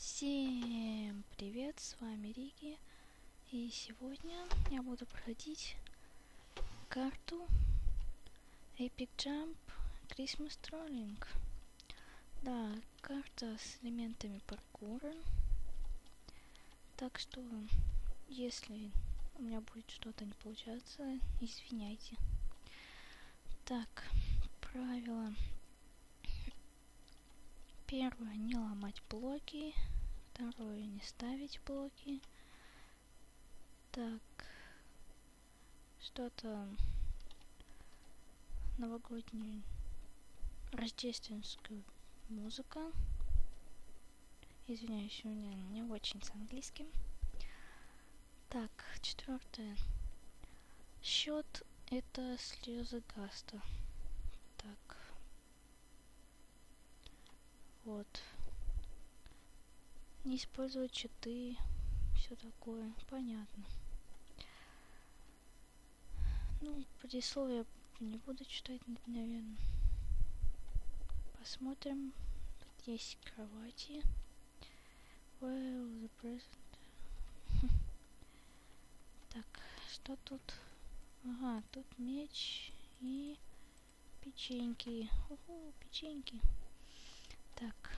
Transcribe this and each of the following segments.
Всем привет, с вами Рики, и сегодня я буду проходить карту Epic Jump Christmas Trolling. Да, карта с элементами паркура, так что если у меня будет что-то не получаться, извиняйте. Так, правило. Первое, не ломать блоки. Второе, не ставить блоки. Так, что-то новогоднюю, рождественскую музыка. Извиняюсь, у меня не очень с английским. Так, четвертое. Счет это слезы Гаста. Так. Вот. Не использовать читы, все такое, понятно. Ну, предисловие не буду читать, наверное. Посмотрим. Тут есть кровати. Well, the present. Так, что тут? Ага, тут меч и печеньки. Уху, печеньки. Так.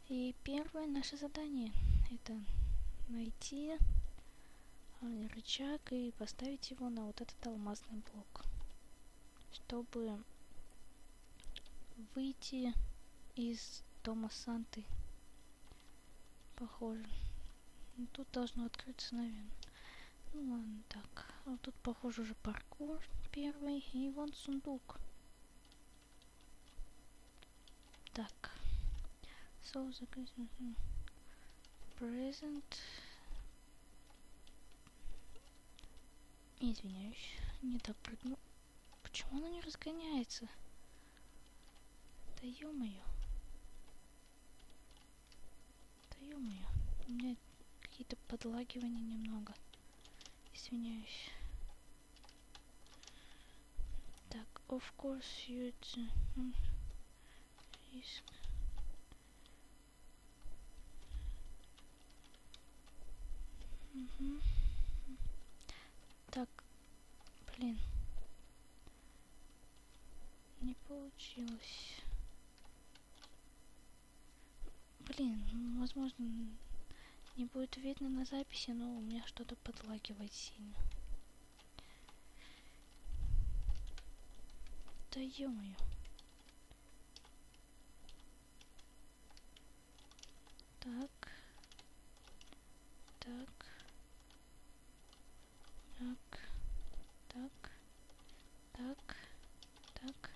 И первое наше задание это найти рычаг и поставить его на вот этот алмазный блок, чтобы выйти из дома Санты. Похоже. Тут должно открыться, наверное. Ну ладно, так. А тут, похоже, уже паркур первый. И вон сундук. Так. So the present. Извиняюсь. Не так прыгну. Почему она не разгоняется? Да ё-моё. Да ё-моё. У меня какие-то подлагивания немного. Извиняюсь. Так, of course you risk. Угу. Так, блин. Не получилось. Блин, возможно, не будет видно на записи, но у меня что-то подлагивает сильно. Да ё-моё. Так. Так. Так. Так. Так. Так.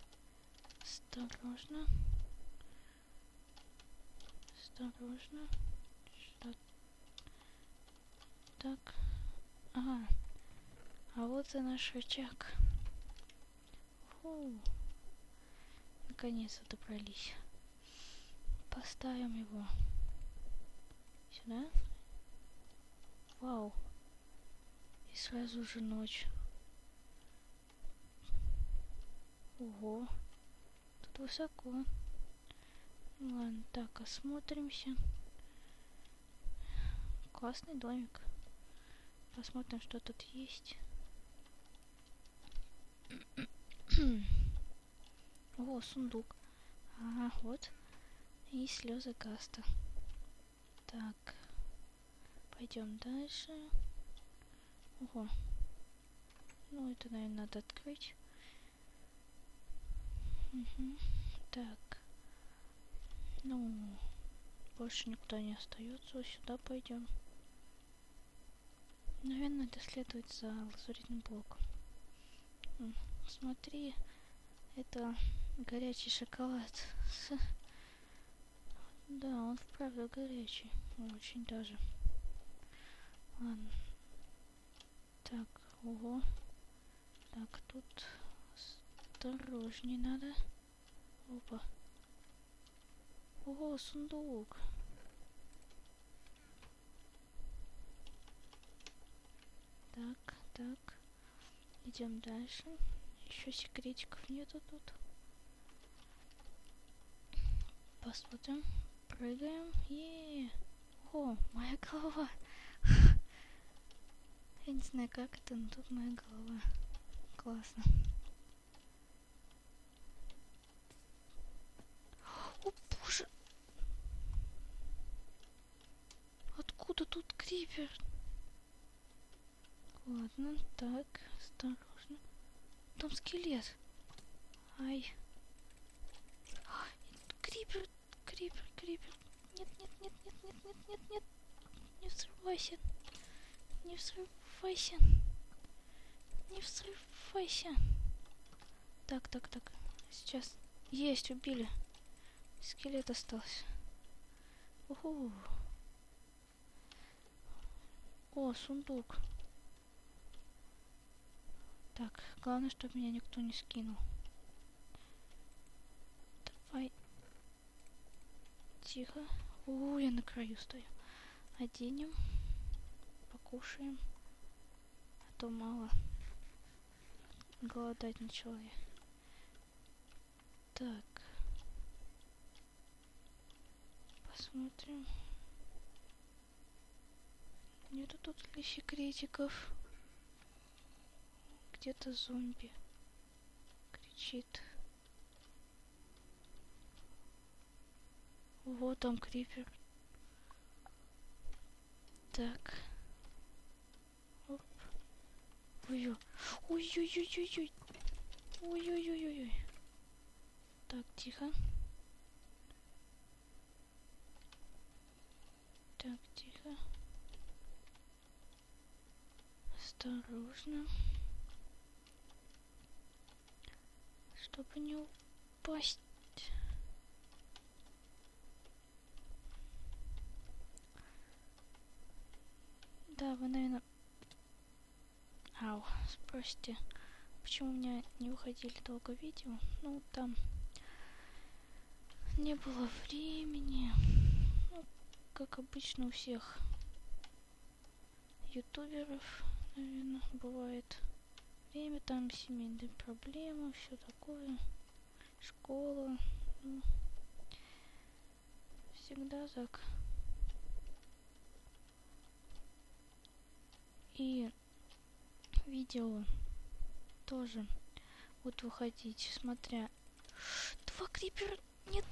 Осторожно. Осторожно. Что? Так. Ага. А вот и наш рычаг. Фу. Наконец-то добрались. Поставим его сюда. Вау. И сразу же ночь. Ого. Тут высоко. Ладно, так, осмотримся. Классный домик. Посмотрим, что тут есть. О, сундук. Ага, вот. И слезы Гаста. Так. Пойдем дальше. Ого. Ну, это, наверное, надо открыть. Угу. Так. Ну, больше никто не остается. Сюда пойдем. Наверное, это следует за лазуритным блоком. Смотри, это горячий шоколад. Да, он вправду горячий. Очень даже. Ладно. Так, ого. Так, тут осторожней надо. Опа. Ого, сундук. Так, так. Идем дальше. Еще секретиков нету тут. Посмотрим. Прыгаем. О, моя голова. Я не знаю, как это, но тут моя голова. Классно. О, боже. Откуда тут крипер? Ладно, так, осторожно. Там скелет. Ай. Крипер, крипер. Нет. Не взрывайся. Не взрывайся. Так. Сейчас. Есть, убили. Скелет остался. Уху. О, сундук. Так, главное, чтобы меня никто не скинул. Давай. Тихо. Я на краю стою. Оденем. Покушаем. А то мало. Голодать начала я. Так. Посмотрим. Нету тут ли секретиков? Где-то зомби кричит. Вот там крипер. Так. Оп. Ой-ой-ой. Так, тихо. Так, тихо. Осторожно. Чтобы не упасть. Да, вы, наверное... Ау, спросите, почему у меня не выходили долго видео? Ну, там не было времени. Ну, как обычно у всех ютуберов, наверное, бывает. Время, там семейные проблемы, все такое. Школа. Ну, всегда так. И видео тоже будут выходить, смотря... Два крипера... Нет.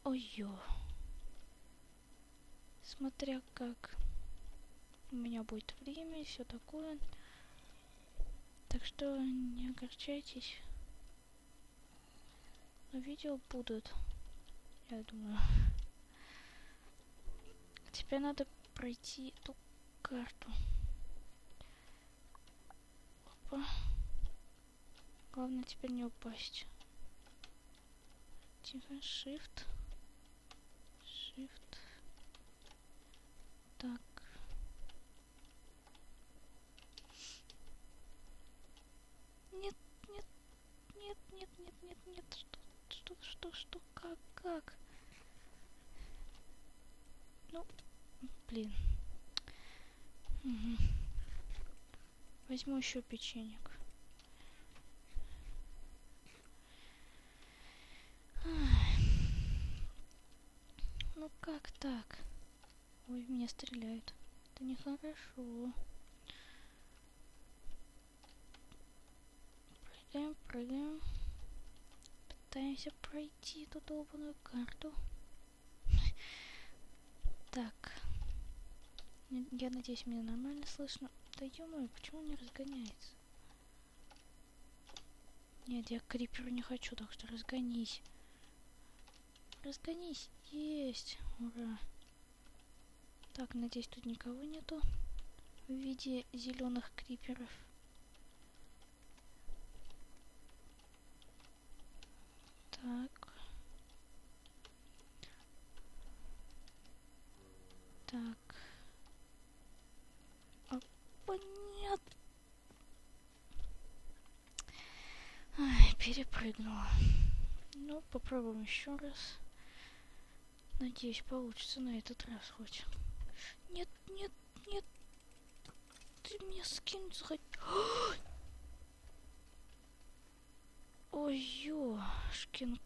Ой-ё. Смотря как у меня будет время и все такое. Так что не огорчайтесь. Но видео будут, я думаю. Теперь надо пройти эту карту. Опа. Главное теперь не упасть. Тихо, shift. Так. Нет. Что? Как? Ну, блин. Угу. Возьму еще печенек. Ну как так? Ой, меня стреляют. Это нехорошо. Прыгаем. Пытаемся пройти эту долбаную карту. Так. Я надеюсь, меня нормально слышно. Да ё-моё, почему он не разгоняется? Нет, я к криперу не хочу, так что разгонись. Разгонись. Есть. Ура. Так, надеюсь, тут никого нету в виде зеленых криперов. Так. Понятно. Ай, перепрыгнула. Ну, попробуем еще раз. Надеюсь, получится на этот раз хоть. Нет. Ты меня скинуть захотел. Ой-ё, шкин